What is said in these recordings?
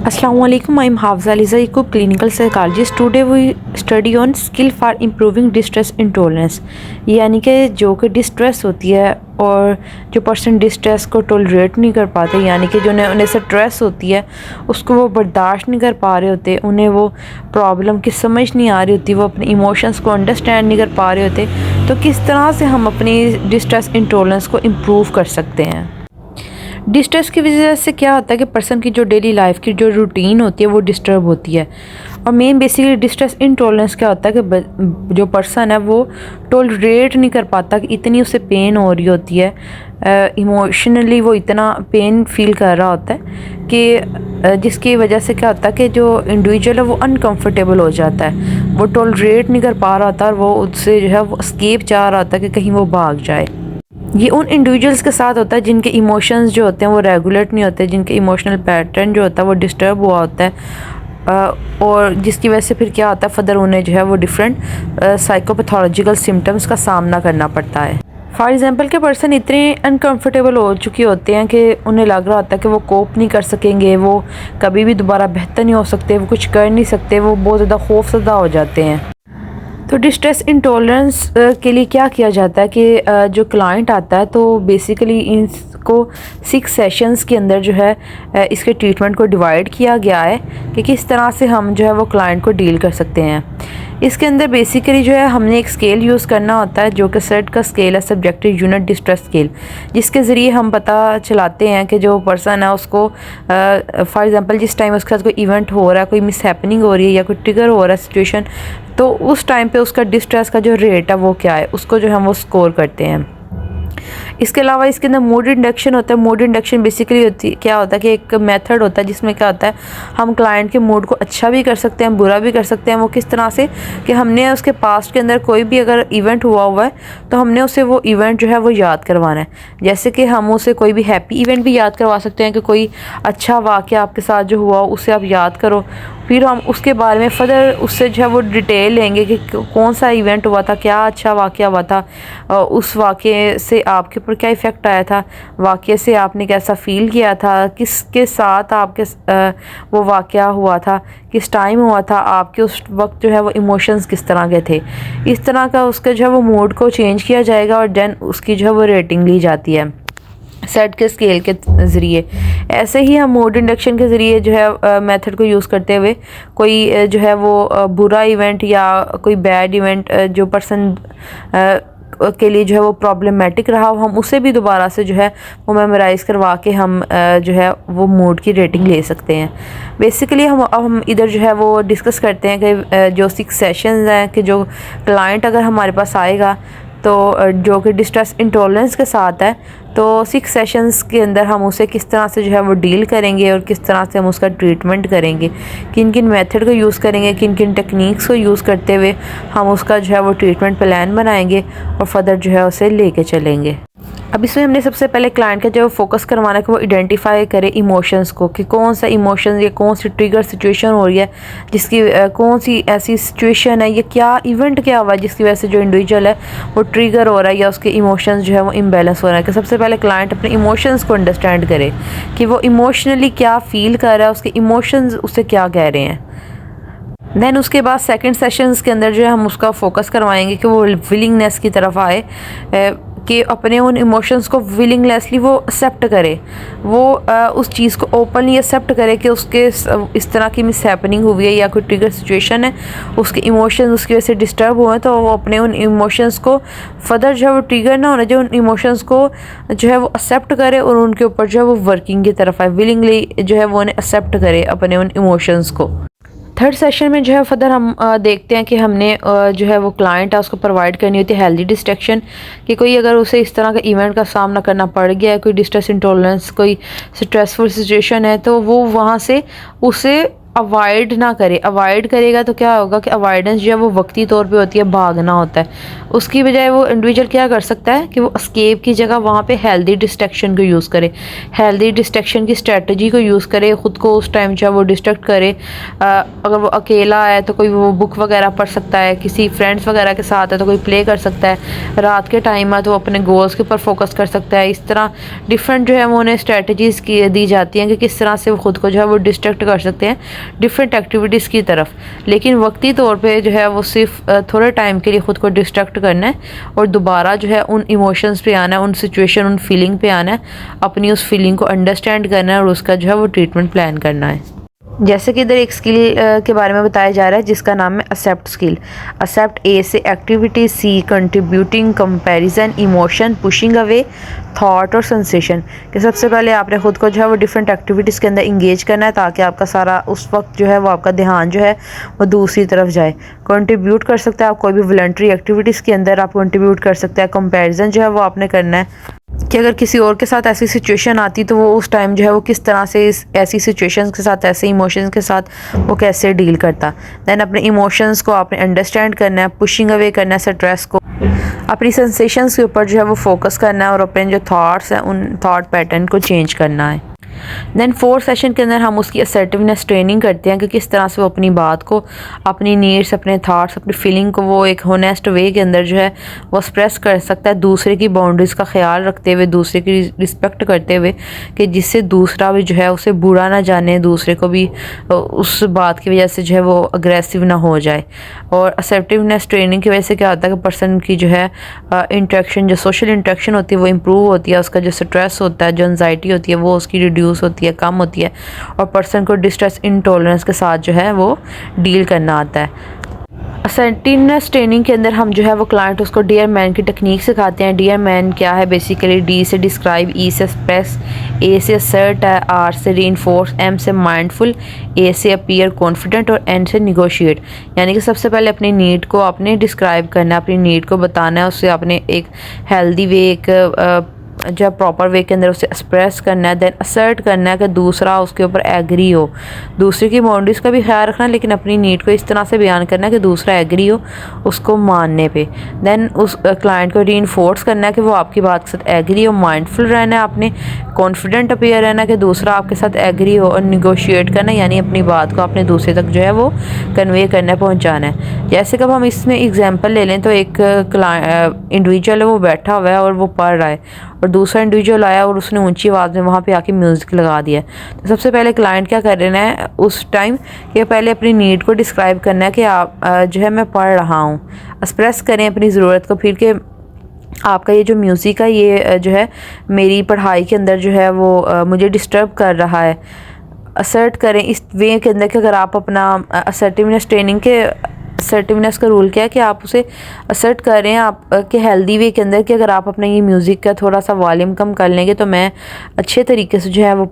Assalamualaikum, I'm Hafza Aliza, Eco clinical psychologist. Today we study on skill for improving distress intolerance. यानी कि जो कि distress होती है और जो पर्सन डिस्ट्रेस को टॉलरेट नहीं कर पाते, यानी कि जो उन्हें स्ट्रेस होती है उसको वो बर्दाश्त नहीं कर पा रहे होते, उन्हें वो प्रॉब्लम की समझ नहीं आ रही होती, वो अपने इमोशंस को अंडरस्टैंड नहीं कर पा रहे होते, तो किस तरह से हम अपनी डिस्ट्रेस इंटॉलरेंस को इम्प्रूव कर सकते हैं। डिस्ट्रेस की वजह से क्या होता है कि पर्सन की जो डेली लाइफ की जो रूटीन होती है वो डिस्टर्ब होती है। और मेन बेसिकली डिस्ट्रेस इंटॉलरेंस क्या होता है कि जो पर्सन है वो टॉलरेट नहीं कर पाता कि इतनी उसे पेन हो रही होती है, इमोशनली वो इतना पेन फील कर रहा होता है कि जिसकी वजह से क्या होता है कि जो इंडिविजुअल है वो अनकंफर्टेबल हो जाता है, वो टॉलरेट नहीं कर पा रहा होता और वो उससे जो है वो एस्केप चाह रहा होता है कि कहीं वो भाग जाए। ये उन इंडिविजुअल्स के साथ होता है जिनके इमोशंस जो होते हैं वो रेगुलेट नहीं होते, जिनके इमोशनल पैटर्न जो होता है वो डिस्टर्ब हुआ होता है, और जिसकी वजह से फिर क्या होता है फर्दर उन्हें जो है वो डिफरेंट साइकोपैथोलॉजिकल सिम्टम्स का सामना करना पड़ता है। फॉर एग्जांपल के पर्सन इतने अनकंफर्टेबल हो चुके होते हैं कि उन्हें लग रहा होता है कि वो कोप नहीं कर सकेंगे, वो कभी भी दोबारा बेहतर नहीं हो सकते, वो कुछ कर नहीं सकते, वो बहुत ज़्यादा खौफजदा हो जाते हैं। तो डिस्ट्रेस इंटॉलरेंस के लिए क्या किया जाता है कि जो क्लाइंट आता है तो बेसिकली इनको 6 सेशंस के अंदर जो है इसके ट्रीटमेंट को डिवाइड किया गया है कि किस तरह से हम जो है वो क्लाइंट को डील कर सकते हैं। इसके अंदर बेसिकली जो है हमने एक स्केल यूज़ करना होता है जो कि सर्ट का स्केल है, सब्जेक्टिव यूनिट डिस्ट्रेस स्केल, जिसके ज़रिए हम पता चलाते हैं कि जो पर्सन है उसको फॉर एग्जांपल जिस टाइम उसके साथ कोई इवेंट हो रहा है, कोई मिस हैपनिंग हो रही है या कोई ट्रिगर हो रहा है सिचुएशन, तो उस टाइम पे उसका डिस्ट्रेस का जो रेट है वो क्या है, उसको जो हम वो स्कोर करते हैं। इसके अलावा इसके अंदर मूड इंडक्शन होता है। मूड इंडक्शन बेसिकली क्या होता है कि एक मेथड होता है जिसमें क्या होता है हम क्लाइंट के मूड को अच्छा भी कर सकते हैं, बुरा भी कर सकते हैं। वो किस तरह से कि हमने उसके पास्ट के अंदर कोई भी अगर इवेंट हुआ हुआ है तो हमने उसे वो इवेंट जो है वो याद करवाना है। जैसे कि हम उसे कोई भी हैप्पी इवेंट भी याद करवा सकते हैं कि कोई अच्छा वाक़या आपके साथ जो हुआ उसे आप याद करो, फिर हम उसके बारे में फर्दर उससे जो है वो डिटेल लेंगे कि कौन सा इवेंट हुआ था, क्या अच्छा वाक़या हुआ था, उस वाक़े से आपके ऊपर क्या इफ़ेक्ट आया था, वाक़े से आपने कैसा फ़ील किया था, किसके साथ आपके वो वाक़या हुआ था, किस टाइम हुआ था, आपके उस वक्त जो है वो इमोशंस किस तरह के थे। इस तरह का उसका जो है वो मूड को चेंज किया जाएगा और देन उसकी जो है वो रेटिंग ली जाती है सेट के स्केल के ज़रिए। ऐसे ही हम मूड इंडक्शन के ज़रिए जो है मेथड को यूज़ करते हुए कोई जो है वो बुरा इवेंट या कोई बैड इवेंट जो पर्सन के लिए जो है वो प्रॉब्लमेटिक रहा हो, हम उसे भी दोबारा से जो है वो मेमोराइज़ करवा के हम जो है वो मूड की रेटिंग ले सकते हैं। बेसिकली हम इधर जो है वो डिस्कस करते हैं कि जो 6 सेशंस हैं कि जो क्लाइंट अगर हमारे पास आएगा तो जो कि डिस्ट्रेस इंटॉलरेंस के साथ है, तो 6 सेशंस के अंदर हम उसे किस तरह से जो है वो डील करेंगे और किस तरह से हम उसका ट्रीटमेंट करेंगे, किन किन मेथड को यूज़ करेंगे, किन किन टेक्निक्स को यूज़ करते हुए हम उसका जो है वो ट्रीटमेंट प्लान बनाएंगे और फर्दर जो है उसे लेके चलेंगे। अब इसमें हमने सबसे पहले क्लाइंट का जो फोकस करवाना है कि वो आइडेंटिफाई करे इमोशंस को कि कौन सा इमोशन या कौन सी ट्रिगर सिचुएशन हो रही है, जिसकी कौन सी ऐसी सिचुएशन है या क्या इवेंट क्या हुआ है जिसकी वजह से जो इंडिविजुअल है वो ट्रिगर हो रहा है या उसके इमोशंस जो है वो इम्बैलेंस हो रहा है। कि सबसे पहले क्लाइंट अपने इमोशंस को अंडरस्टैंड करे कि वो इमोशनली क्या फ़ील कर रहा है, उसके इमोशंस उससे क्या कह रहे हैं। दैन उसके बाद सेकंड सेशंस के अंदर जो है हम उसका फोकस करवाएंगे कि वो विलिंगनेस की तरफ आए, कि अपने उन इमोशंस को विलिंगलेसली वो एक्सेप्ट करे, वो उस चीज़ को ओपनली एक्सेप्ट करे कि उसके इस तरह की मिस हैपनिंग हुई है या कोई ट्रिगर सिचुएशन है, उसके इमोशंस उसकी वजह से डिस्टर्ब हुए हैं, तो वो अपने उन इमोशंस को फर्दर जो है वो ट्रिगर ना होना, जो उन इमोशंस को जो है वो एक्सेप्ट करे और उनके ऊपर जो है वो वर्किंग की तरफ आए, विलिंगली जो है वो उन्हें एक्सेप्ट करे अपने उन इमोशंस को। थर्ड सेशन में जो है फर्दर हम देखते हैं कि हमने जो है वो क्लाइंट है उसको प्रोवाइड करनी होती है हेल्दी डिस्ट्रैक्शन, कि कोई अगर उसे इस तरह का इवेंट का सामना करना पड़ गया है, कोई डिस्ट्रेस इंटॉलरेंस, कोई स्ट्रेसफुल सिचुएशन है, तो वो वहाँ से उसे अवॉइड ना करे। अवॉइड करेगा तो क्या होगा कि अवॉइडेंस जो है वो वक्ती तौर पे होती है, भागना होता है। उसकी बजाय वो इंडिविजुअल क्या कर सकता है कि वो एस्केप की जगह वहाँ पे हेल्दी डिस्ट्रैक्शन को यूज़ करे, हेल्दी डिस्ट्रैक्शन की स्ट्रेटजी को यूज़ करे, ख़ुद को उस टाइम जो है वो डिस्ट्रैक्ट करे। अगर वो अकेला है तो कोई वो बुक वगैरह पढ़ सकता है, किसी फ्रेंड्स वगैरह के साथ है तो कोई प्ले कर सकता है, रात के टाइम है तो वो अपने गोल्स के ऊपर फोकस कर सकता है। इस तरह डिफरेंट जो है वो उन्हें स्ट्रेटजीज़ की दी जाती हैं कि किस तरह से वो ख़ुद को जो है वो डिस्ट्रैक्ट कर सकते हैं डिफरेंट एक्टिविटीज़ की तरफ। लेकिन वक्ती तौर पे जो है वो सिर्फ थोड़े टाइम के लिए ख़ुद को डिस्ट्रैक्ट करना है और दोबारा जो है उन इमोशंस पे आना है, उन सिचुएशन, उन फीलिंग पे आना है, अपनी उस फीलिंग को अंडरस्टैंड करना है और उसका जो है वो ट्रीटमेंट प्लान करना है। जैसे कि इधर एक स्किल के बारे में बताया जा रहा है जिसका नाम है एक्सेप्ट स्किल। एक्सेप्ट ए से activity, see contributing, comparison, emotion, pushing away, thought और सेंसेशन। कि सबसे पहले आपने ख़ुद को जो है वो डिफरेंट एक्टिविटीज़ के अंदर इंगेज करना है ताकि आपका सारा उस वक्त जो है वो आपका ध्यान जो है वो दूसरी तरफ जाए। कंट्रीब्यूट कर सकते हैं आप कोई भी वॉलंटरी एक्टिविटीज़ के अंदर आप कंट्रीब्यूट कर सकते हैं। कंपैरिजन जो है वो आपने करना है कि अगर किसी और के साथ ऐसी सिचुएशन आती तो वो उस टाइम जो है वो किस तरह से इस ऐसी सिचुएशंस के साथ, ऐसे इमोशंस के साथ वो कैसे डील करता। दैन अपने इमोशंस को आपने अंडरस्टैंड करना है, पुशिंग अवे करना है स्ट्रेस को, अपनी सेंसेशंस के ऊपर जो है वो फोकस करना है और अपने जो थॉट्स हैं उन थॉट पैटर्न को चेंज करना है। दैन 4th सेशन के अंदर हम उसकी असर्टिवनेस ट्रेनिंग करते हैं कि किस तरह से वो अपनी बात को, अपनी नीड्स, अपने थॉट्स, अपनी फीलिंग को वो एक होनेस्ट वे के अंदर जो है वो एक्सप्रेस कर सकता है, दूसरे की बाउंड्रीज़ का ख्याल रखते हुए, दूसरे की रिस्पेक्ट करते हुए, कि जिससे दूसरा भी जो है उसे बुरा ना जाने, दूसरे को भी उस बात की वजह से जो है वो अग्रेसिव ना हो जाए। और असर्टिवनेस ट्रेनिंग की वजह से क्या होता है कि पर्सन की जो है इंटरेक्शन, जो सोशल इंटरेक्शन होती है वो इम्प्रूव होती है, उसका जो स्ट्रेस होता है, जो एनजाइटी होती है वो उसकी रिड्यूस होती है, कम होती है और पर्सन को डिस्ट्रेस इंटॉलरेंस के साथ जो है वो डील करना आता है। असर्टिवनेस ट्रेनिंग के अंदर हम जो है वो क्लाइंट उसको डियर मैन की टेक्निक सिखाते हैं। डियर मैन क्या है, बेसिकली डी से डिस्क्राइब, ई से एक्सप्रेस, ए से असर्ट है, आर से रीइंफोर्स, एम से माइंडफुल, ए से अपीयर कॉन्फिडेंट और एन से निगोशिएट। यानी कि सबसे पहले अपनी नीड को आपने डिस्क्राइब करना है, अपनी नीड को बताना है, उससे आपने एक हेल्दी वे, एक जो प्रॉपर वे के अंदर उसे एक्सप्रेस करना है। देन असर्ट करना है कि दूसरा उसके ऊपर एग्री हो, दूसरे की बाउंड्रीज़ का भी ख्याल रखना है लेकिन अपनी नीड को इस तरह से बयान करना है कि दूसरा एग्री हो उसको मानने पे। देन उस क्लाइंट को रीइंफोर्स करना है कि वो आपकी बात के साथ एग्री हो, माइंडफुल रहना है, आपने कॉन्फिडेंट अपीयर रहना है कि दूसरा आपके साथ एग्री हो, और निगोशिएट करना है यानी अपनी बात को अपने दूसरे तक जो है वो कन्वे करना है, पहुँचाना है। जैसे कि हम इसमें एग्जाम्पल ले लें तो एक इंडिविजुअल है, वो बैठा हुआ है और वो पढ़ रहा है और दूसरा इंडिविजुअल आया और उसने ऊंची आवाज़ में वहाँ पे आके म्यूज़िक लगा दिया। तो सबसे पहले क्लाइंट क्या कर रहे हैं उस टाइम कि पहले अपनी नीड को डिस्क्राइब करना है कि आप जो है मैं पढ़ रहा हूँ, एक्सप्रेस करें अपनी ज़रूरत को, फिर कि आपका ये जो म्यूज़िक है ये जो है मेरी पढ़ाई के अंदर जो है वो मुझे डिस्टर्ब कर रहा है। असर्ट करें इस वे के अंदर कि अगर आप अपना असर्टिवनेस ट्रेनिंग के असर्टिवनेस का रूल क्या है कि आप उसे असर्ट कर रहे हैं आप के हेल्दी वे के अंदर कि अगर आप अपना ये म्यूज़िक का थोड़ा सा वॉल्यूम कम कर लेंगे तो मैं अच्छे तरीके से जो है वो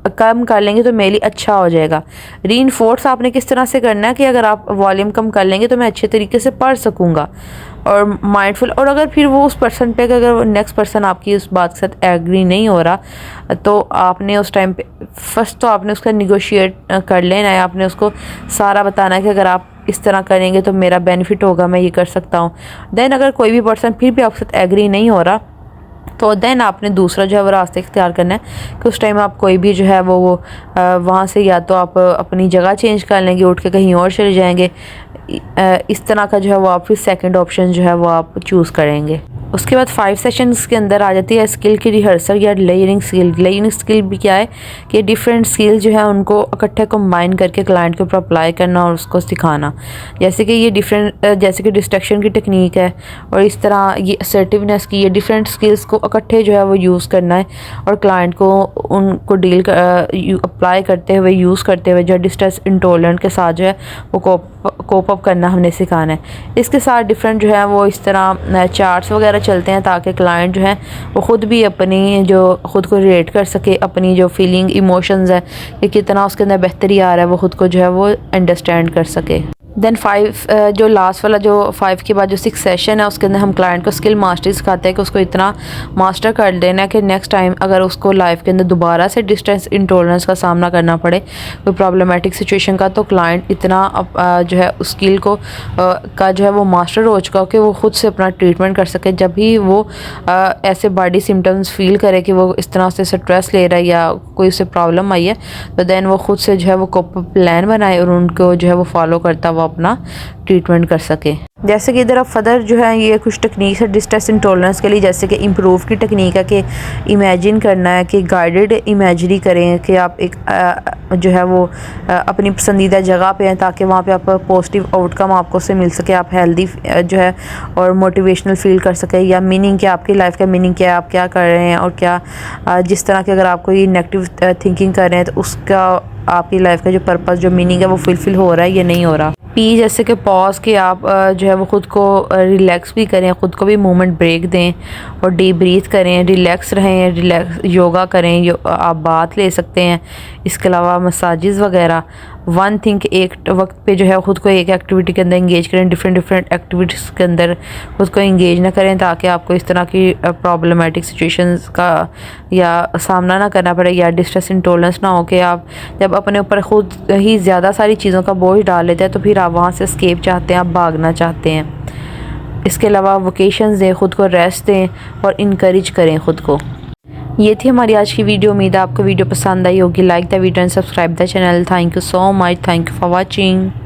कम कर लेंगे तो मेरे लिए अच्छा हो जाएगा। रीइंफोर्स आपने किस तरह से करना है कि अगर आप वॉल्यूम कम कर लेंगे तो मैं अच्छे तरीके से पढ़ सकूँगा, और माइंडफुल। और अगर फिर वो उस पर्सन पे अगर नेक्स्ट पर्सन आपकी उस बात के साथ एग्री नहीं हो रहा तो आपने उस टाइम पे फर्स्ट तो आपने उसका निगोशिएट कर लेना है, आपने उसको सारा बताना है कि अगर आप इस तरह करेंगे तो मेरा बेनिफिट होगा, मैं ये कर सकता हूँ। देन अगर कोई भी पर्सन फिर भी आपके साथ एग्री नहीं हो रहा तो देन आपने दूसरा जो है वो रास्ता इख्तियार करना है कि उस टाइम आप कोई भी जो है वो वहाँ से या तो आप अपनी जगह चेंज कर लेंगे, उठ के कहीं और चले जाएंगे, इस तरह का जो है वो आप फिर सेकंड ऑप्शन जो है वो आप चूज़ करेंगे। उसके बाद 5 सेशंस के अंदर आ जाती है स्किल की रिहर्सल या लेयरिंग स्किल। लेयरिंग स्किल भी क्या है कि डिफरेंट स्किल जो है उनको इकट्ठे कंबाइन करके क्लाइंट के ऊपर अप्लाई करना और उसको सिखाना। जैसे कि ये डिफरेंट जैसे कि डिस्ट्रैक्शन की टेक्निक है और इस तरह ये असर्टिवनेस की, ये डिफरेंट स्किल्स को इकट्ठे जो है वो यूज़ करना है और क्लाइंट को उनको डील अप्लाई करते हुए, यूज़ करते हुए जो डिस्ट्रेस इंटॉलरेंट के साथ जो है वो कोप अप करना हमने सिखाना है। इसके साथ डिफरेंट जो है वो इस तरह चार्ट्स वगैरह चलते हैं ताकि क्लाइंट जो है वो ख़ुद भी अपनी जो ख़ुद को रेट कर सके, अपनी जो फीलिंग इमोशंस है कि कितना उसके अंदर बेहतरी आ रहा है वो ख़ुद को जो है वो अंडरस्टैंड कर सके। देन 5 जो लास्ट वाला जो 5 के बाद जो 6 सेशन है उसके अंदर हम क्लाइंट को स्किल मास्टरी सिखाते हैं कि उसको इतना मास्टर कर देना है कि नेक्स्ट टाइम अगर उसको लाइफ के अंदर दोबारा से डिस्टेंस इंटॉलरेंस का सामना करना पड़े कोई प्रॉब्लमेटिक सिचुएशन का, तो क्लाइंट इतना जो है उस स्किल को का जो है वो मास्टर हो चुका हो कि वो खुद से अपना ट्रीटमेंट कर सके। जब भी वो ऐसे बॉडी सिम्टम्स फील करे कि वो इस तरह से स्ट्रेस ले रहा है या कोई उससे प्रॉब्लम आई है, तो देन वो खुद से जो है वो कोप प्लान बनाए और उनको जो है वो फॉलो करता वो अपना ट्रीटमेंट कर सके। जैसे कि इधर अब फर्दर जो है ये कुछ टेक्निक्स है डिस्ट्रेस इंटॉलरेंस के लिए, जैसे कि इम्प्रूव की टेक्निक है कि इमेजिन करना है कि गाइडेड इमेजरी करें कि आप एक जो है वो अपनी पसंदीदा जगह पे हैं ताकि वहाँ पे आप पॉजिटिव आउटकम आपको उससे मिल सके, आप हेल्दी जो है और मोटिवेशनल फील कर सके, या मीनिंग क्या आपकी लाइफ का मीनिंग क्या है, आप क्या कर रहे हैं और क्या जिस तरह के अगर आप कोई नेगेटिव थिंकिंग कर रहे हैं तो उसका आपकी लाइफ का जो पर्पस जो मीनिंग है वो फुलफिल हो रहा है या नहीं हो रहा। पी जैसे कि पॉज कि आप जो है वो ख़ुद को रिलैक्स भी करें, ख़ुद को भी मोमेंट ब्रेक दें और डीप ब्रीथ करें, रिलैक्स रहें, रिलैक्स योगा करें, आप बात ले सकते हैं। इसके अलावा मसाजेस वगैरह। वन थिंक एक वक्त पे जो है ख़ुद को एक एक्टिविटी के अंदर इंगेज करें, डिफरेंट एक्टिविटीज़ के अंदर ख़ुद को इंगेज ना करें ताकि आपको इस तरह की प्रॉब्लमेटिक सिचुएशंस का या सामना ना करना पड़े या डिस्ट्रेस इंटॉलरेंस ना हो कि आप जब अपने ऊपर ख़ुद ही ज़्यादा सारी चीज़ों का बोझ डाल लेते हैं तो फिर आप वहाँ से एस्केप चाहते हैं, आप भागना चाहते हैं। इसके अलावा वोकेशंस दें, ख़ुद को रेस्ट दें और इनकरेज करें ख़ुद को। ये थी हमारी आज की वीडियो। उम्मीद है आपको वीडियो पसंद आई होगी। Like the video and subscribe the channel. Thank you so much. Thank you for watching.